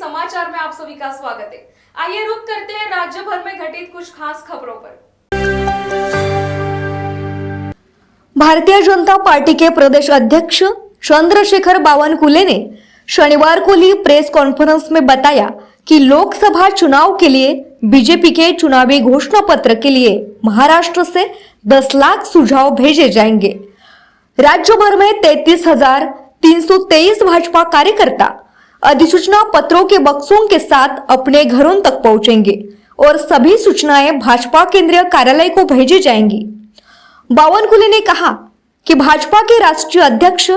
समाचार में आप सभी का स्वागत है। आइए रुक करते हैं राज्य भर में घटित कुछ खास खबरों पर। भारतीय जनता पार्टी के प्रदेश अध्यक्ष चंद्रशेखर बावनकुले ने शनिवार को ली प्रेस कॉन्फ्रेंस में बताया कि लोकसभा चुनाव के लिए बीजेपी के चुनावी घोषणा पत्र के लिए महाराष्ट्र से 10 लाख सुझाव भेजे जाएंगे। राज्य भर में 33,323 भाजपा कार्यकर्ता अधिसूचना पत्रों के बक्सों के साथ अपने घरों तक पहुंचेंगे और सभी सूचनाएं भाजपा केंद्रीय कार्यालय को भेजी जाएंगी। बावनकुले ने कहा कि भाजपा के राष्ट्रीय अध्यक्ष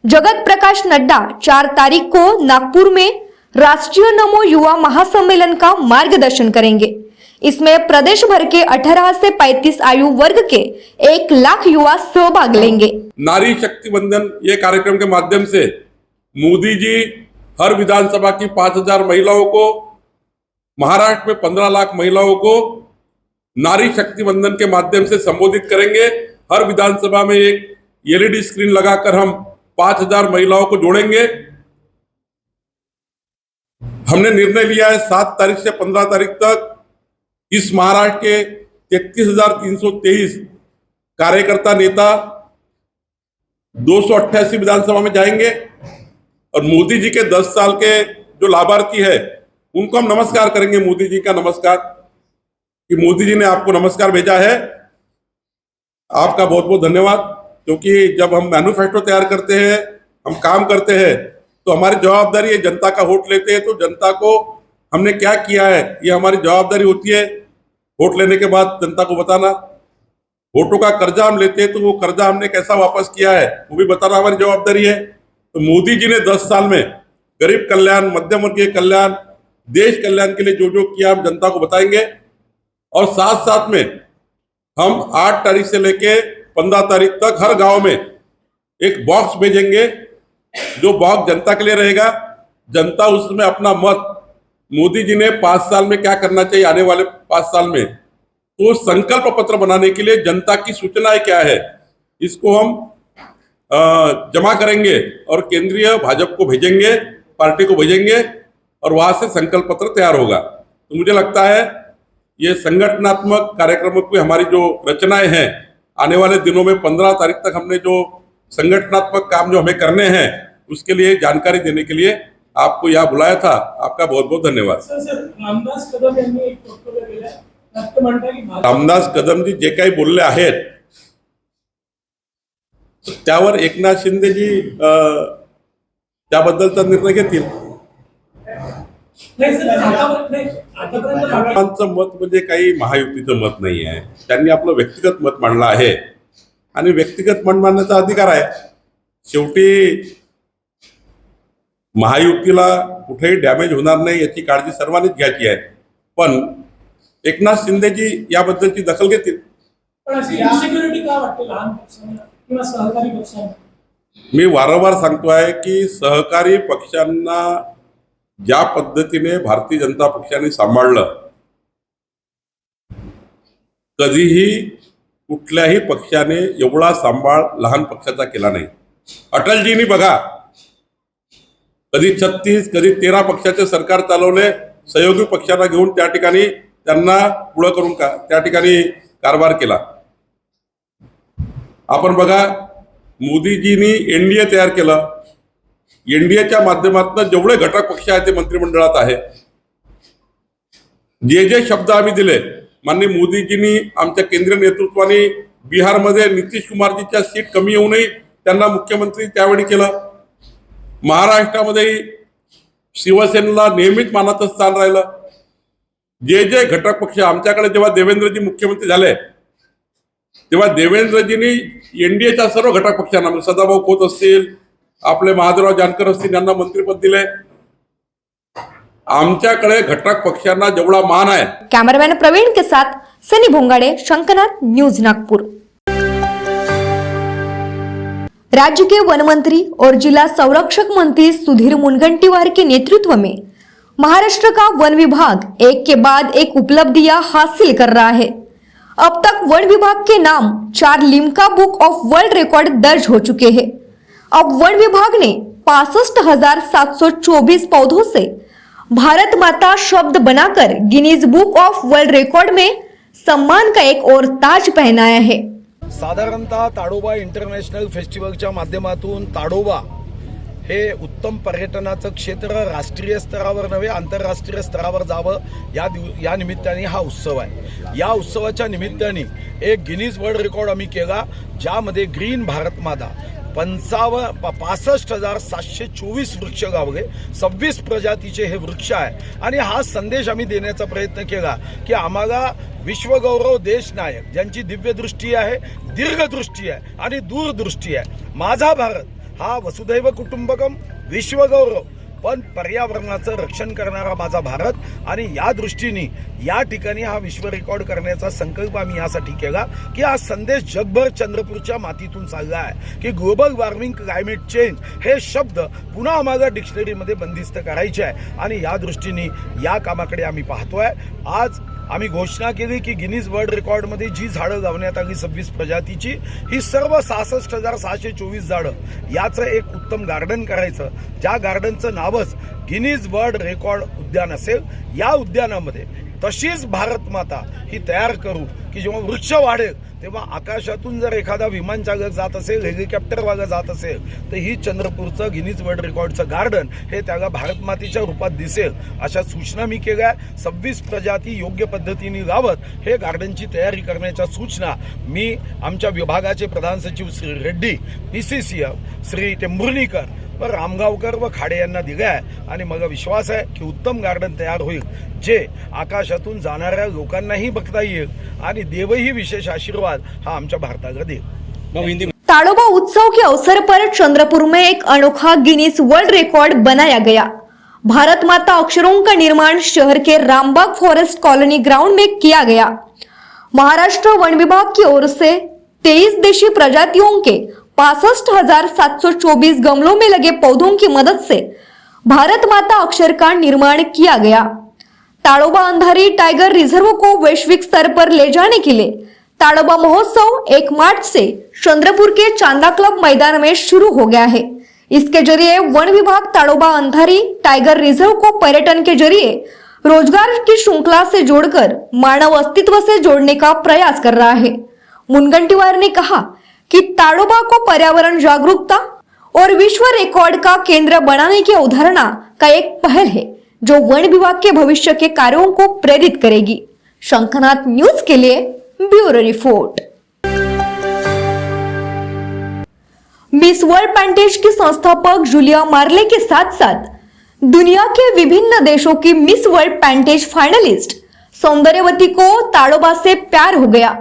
जगत प्रकाश नड्डा 4 तारीख को नागपुर में राष्ट्रीय नमो युवा महासम्मेलन का मार्गदर्शन करेंगे। इसमें प्रदेश भर के 18 से 35 आयु वर्ग के 1 लाख युवा सहभाग लेंगे। नारी शक्ति बंधन ये कार्यक्रम के माध्यम से मोदी जी हर विधानसभा की 5,000 महिलाओं को, महाराष्ट्र में 15 लाख महिलाओं को नारी शक्ति बंधन के माध्यम से संबोधित करेंगे। हर विधानसभा में एक एलईडी स्क्रीन लगाकर हम 5,000 महिलाओं को जोड़ेंगे। हमने निर्णय लिया है 7 तारीख से 15 तारीख तक इस महाराष्ट्र के 33,323 कार्यकर्ता नेता 288 विधानसभा में जाएंगे और मोदी जी के 10 साल के जो लाभार्थी है उनको हम नमस्कार करेंगे। मोदी जी का नमस्कार कि मोदी जी ने आपको नमस्कार भेजा है, आपका बहुत बहुत धन्यवाद। क्योंकि जब हम मैनिफेस्टो तैयार करते हैं, हम काम करते हैं, तो हमारी जवाबदारी है जनता का वोट लेते हैं तो जनता को हमने क्या किया है ये हमारी जवाबदारी होती है। वोट लेने के बाद जनता को बताना, वोटों का कर्जा हम लेते हैं तो वो कर्जा हमने कैसा वापस किया है वो भी बताना हमारी जवाबदारी है। तो मोदी जी ने 10 साल में गरीब कल्याण, मध्यम वर्गीय कल्याण, देश कल्याण के लिए जो जो किया हम जनता को बताएंगे। और साथ साथ में हम 8 तारीख से लेके 15 तारीख तक हर गांव में एक बॉक्स भेजेंगे, जो बॉक्स जनता के लिए रहेगा। जनता उसमें अपना मत, मोदी जी ने 5 साल में क्या करना चाहिए आने वाले 5 साल में, तो संकल्प पत्र बनाने के लिए जनता की सूचनाएं क्या है इसको हम जमा करेंगे और केंद्रीय भाजपा को भेजेंगे, पार्टी को भेजेंगे और वहां से संकल्प पत्र तैयार होगा। तो मुझे लगता है ये संगठनात्मक कार्यक्रमों की हमारी जो रचनाएं हैं आने वाले दिनों में 15 तारीख तक हमने जो संगठनात्मक काम जो हमें करने हैं उसके लिए जानकारी देने के लिए आपको यहाँ बुलाया था। आपका बहुत बहुत धन्यवाद। रामदास कदम जी जे काही बोलले आहेत त्यावर एकनाथ शिंदे जी त्याबद्दलचा निर्णय घेतील। मत म्हणजे काही महायुतीचं मत नाही आहे, त्यांनी आपलं व्यक्तिगत मत मांडलं आहे आणि व्यक्तिगत मत मांडण्याचा अधिकार आहे। शेवटी महायुतीला कुठेही डॅमेज होणार नाही याची काळजी सर्वांनीच घ्यायची आहे, पण एकनाथ शिंदेजी याबद्दलची दखल घेतील। मी वारंवार सांगतोय की सहकारी पक्षांना ज्या पद्धतीने भारतीय जनता पक्षाने सांभाळलं, कधीही कुठल्याही पक्षाने एवढा सांभाळ लहान पक्षाचा केला नाही। अटलजींनी बघा कधी 36 कधी 13 पक्षाचे सरकार चालवले, सहयोगी पक्षांना घेऊन त्या ठिकाणी त्यांना पुढे करून त्या ठिकाणी कारभार केला। आपण बघा मोदीजींनी एनडीए तयार केलं, एनडीएच्या माध्यमातून जेवढे घटक पक्ष आहेत ते मंत्रिमंडळात आहे। जे जे शब्द आम्ही दिले माननीय मोदीजींनी आमच्या केंद्रीय नेतृत्वाने बिहारमध्ये नितीश कुमारजीच्या सीट कमी येऊनही त्यांना मुख्यमंत्री त्यावेळी केलं। महाराष्ट्रामध्ये शिवसेनेला नेहमीच मानाचं स्थान राहिलं। जे जे घटक पक्ष आमच्याकडे जेव्हा देवेंद्रजी मुख्यमंत्री झाले तेव्हा देवेंद्रजींनी एनडीएच्या सर्व घटक पक्षांना सदाभाऊ खोत असतील, आपले महादेवराव जानकर असतील यांना मंत्रिपद दिले। आमच्याकडे घटक पक्षांना जेवढा मान आहे। कैमरामैन प्रवीण के साथ सनी भोंगाड़े, शंकरनाथ, न्यूज नागपुर। राज्य के वन मंत्री और जिला संरक्षक मंत्री सुधीर मुनगंटीवार के नेतृत्व में महाराष्ट्र का वन विभाग एक के बाद एक उपलब्धियां हासिल कर रहा है। अब तक वन विभाग के नाम 4 Limca book of world record दर्ज हो चुके हैं। अब वन विभाग ने 65,724 पौधों से भारत माता शब्द बनाकर Guinness book of world record में सम्मान का एक और ताज पहनाया है। साधारणतः ताडोबा इंटरनॅशनल फेस्टिवलच्या माध्यमातून ताडोबा हे उत्तम पर्यटनाचं क्षेत्र राष्ट्रीय स्तरावर नव्हे आंतरराष्ट्रीय स्तरावर जावं या निमित्ताने हा उत्सव आहे। या उत्सवाच्या निमित्ताने एक गिनीज वर्ल्ड रेकॉर्ड आम्ही केला, ज्यामध्ये ग्रीन भारत माता 65,724 वृक्ष लावले, 26 प्रजातीचे हे वृक्ष आहे। आणि हा संदेश आम्ही देण्याचा प्रयत्न केला की आम्हाला विश्वगौरव देश नायक ज्यांची दिव्य दृष्टी आहे, दीर्घदृष्टी आहे आणि दूरदृष्टी आहे, माझा भारत हा वसुधैव कुटुंबकम विश्वगौरव पण पर्यावरणाचं रक्षण करणारा माझा भारत, आणि या दृष्टीने या ठिकाणी हा विश्व रेकॉर्ड करण्याचा संकल्प आम्ही यासाठी केला की हा संदेश जगभर चंद्रपूरच्या मातीतून चालला आहे की ग्लोबल वॉर्मिंग, क्लायमेट चेंज हे शब्द पुन्हा आम्हाला डिक्शनरीमध्ये बंदिस्त करायचे आहे। आणि या दृष्टीने या कामाकडे आम्ही पाहतोय। आज आम्ही घोषणा केली की गिनीज वर्ल्ड रेकॉर्डमध्ये जी झाडं लावण्यात आली 26 प्रजातीची, ही सर्व 66,624 झाडं याचं एक उत्तम गार्डन करायचं, ज्या गार्डनचं नावच गिनीज वर्ल्ड रेकॉर्ड उद्यान असेल। या उद्यानामध्ये तशीच भारत माता ही तयार करू की जेव्हा वृक्ष वाढेल तेव्हा आकाशातून जर एखादा विमान चालक जात असेल, हेलिकॉप्टरवाला जात असेल, तर ही चंद्रपूरचं गिनीज वर्ल्ड रेकॉर्डचं गार्डन हे त्याला भारत मातेच्या रूपात दिसेल, अशा सूचना मी केल्या। 26 प्रजाती योग्य पद्धतीने लावत हे गार्डनची तयारी करण्याच्या सूचना मी आमच्या विभागाचे प्रधान सचिव श्री रेड्डी, PCCF श्री टेंभुर्णीकर व रामगावकर व खाडे यांना दिल्या आहे। आणि मला विश्वास आहे की उत्तम गार्डन तयार होईल, जे आकाशातून जाणाऱ्या लोकांनाही बघता येईल आणि देवही विशेष आशीर्वाद हा आमच्या भारताला देव। ताडोबा उत्सव के अवसर पर चंद्रपुर में एक अनोखा गिनीज वर्ल्ड रिकॉर्ड बनाया गया। भारत माता अक्षरों का निर्माण शहर के रामबाग फॉरेस्ट कॉलोनी ग्राउंड में किया गया। महाराष्ट्र वन विभाग की ओर से 23 देशी प्रजातियों के 65,724 गमलों में लगे पौधों की मदद से भारत माता अक्षर का निर्माण किया गया। ताडोबा अंधारी टाइगर रिजर्व को वैश्विक स्तर पर ले जाने के लिए ताडोबा महोत्सव 1 मार्च से चंद्रपुर के चांदा क्लब मैदान में शुरू हो गया है। इसके जरिए वन विभाग ताडोबा अंधारी टाइगर रिजर्व को पर्यटन के जरिए रोजगार की श्रृंखला से जोड़कर मानव अस्तित्व से जोड़ने का प्रयास कर रहा है। मुनगंटीवार ने कहा कि ताडोबा को पर्यावरण जागरूकता और विश्व रिकॉर्ड का केंद्र बनाने की अवधारणा का एक पहल है, जो वन विभाग के भविष्य के कार्यों को प्रेरित करेगी। शंखनाथ न्यूज के लिए ब्यूरो रिपोर्ट। मिस वर्ल्ड पैंटेज की संस्थापक जूलिया मार्ले के साथ साथ दुनिया के विभिन्न देशों की मिस वर्ल्ड पैंटेज फाइनलिस्ट सौंदर्यवती को ताडोबा से प्यार हो गया।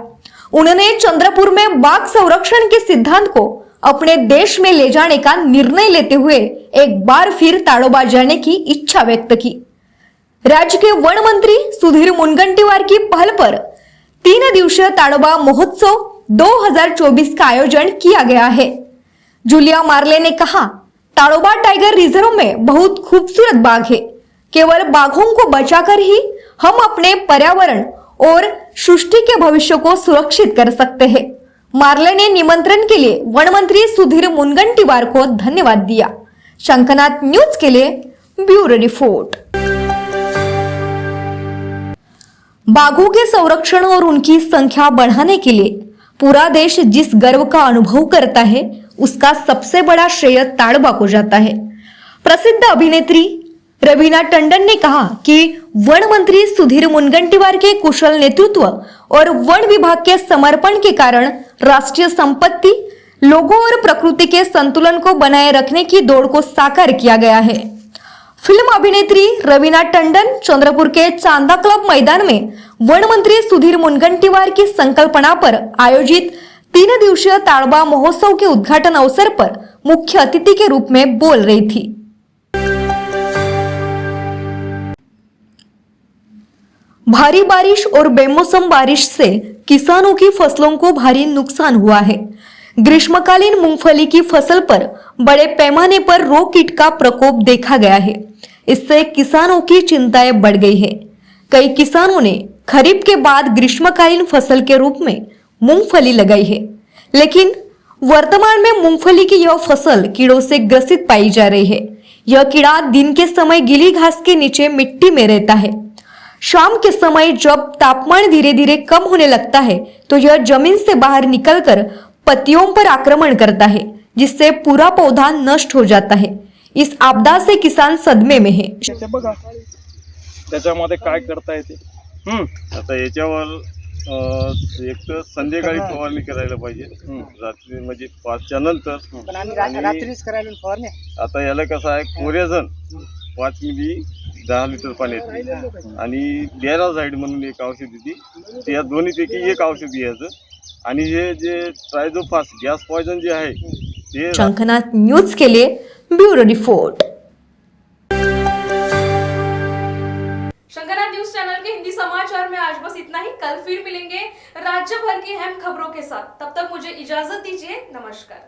उन्होंने चंद्रपुर में बाघ संरक्षण के सिद्धांत को अपने देश में ले जाने का निर्णय लेते हुए एक बार फिर ताडोबा जाने की इच्छा व्यक्त की। राज्य के वन मंत्री सुधीर मुनगंटीवार की पहल पर 3 दिवसीय ताडोबा महोत्सव 2024 का आयोजन किया गया है। जूलिया मार्ले ने कहा, ताडोबा टाइगर रिजर्व में बहुत खूबसूरत बाघ है। केवल बाघों को बचाकर ही हम अपने पर्यावरण और सृष्टि के भविष्य को सुरक्षित कर सकते हैं। मार्ले ने निमंत्रण के लिए वन मंत्री सुधीर मुनगंटीवार को धन्यवाद दिया। शंखनाथ न्यूज के लिए ब्यूरो रिपोर्ट। बाघों के संरक्षण और उनकी संख्या बढ़ाने के लिए पूरा देश जिस गर्व का अनुभव करता है, उसका सबसे बड़ा श्रेय ताडोबा को जाता है। प्रसिद्ध अभिनेत्री रवीना टंडन ने कहा कि वन मंत्री सुधीर मुनगंटीवार के कुशल नेतृत्व और वन विभाग के समर्पण के कारण राष्ट्रीय संपत्ति, लोगों और प्रकृति के संतुलन को बनाए रखने की दौड़ को साकार किया गया है। फिल्म अभिनेत्री रवीना टंडन चंद्रपुर के चांदा क्लब मैदान में वन मंत्री सुधीर मुनगंटीवार की संकल्पना पर आयोजित 3 दिवसीय ताडोबा महोत्सव के उद्घाटन अवसर पर मुख्य अतिथि के रूप में बोल रही थी। भारी बारिश और बेमौसम बारिश से किसानों की फसलों को भारी नुकसान हुआ है। ग्रीष्मकालीन मूंगफली की फसल पर बड़े पैमाने पर रोग कीट का प्रकोप देखा गया है। इससे किसानों की चिंताएं बढ़ गई है। कई किसानों ने खरीफ के बाद ग्रीष्मकालीन फसल के रूप में मूंगफली लगाई है, लेकिन वर्तमान में मूंगफली की यह फसल कीड़ों से ग्रसित पाई जा रही है। यह कीड़ा दिन के समय गीली घास के नीचे मिट्टी में रहता है। शाम के समय जब तापमान धीरे धीरे कम होने लगता है तो यह जमीन से बाहर निकलकर पत्तियों पर आक्रमण करता है, जिससे पूरा पौधा नष्ट हो जाता है। इस आपदा से किसान सदमे में है। ते बघा त्याच्यामध्ये काय करता येते. आता याच्यावर एक तर संध्याकाळी फवारणी करायला पाहिजे, रात्री म्हणजे 5च्या नंतर. पण आम्ही रात्रीच करायला फवारणी. आता याला कसं आहे, कोरेझन 5 मिली 10 लिटर पाण्यात येते आणि डेराझाईड म्हणून एक औषध येते. या दोन्हीपैकी एक औषध घ्यायचं आणि हे जे ट्रायझोफास गॅस पॉयझन जे आहे ते शंखनाथ न्यूज के लिए bureau report. Shankarnath news channel के हिंदी समाचार में आज बस इतना ही। कल फिर मिलेंगे राज्य भर की अहम खबरों के साथ। तब तक मुझे इजाजत दीजिए। नमस्कार।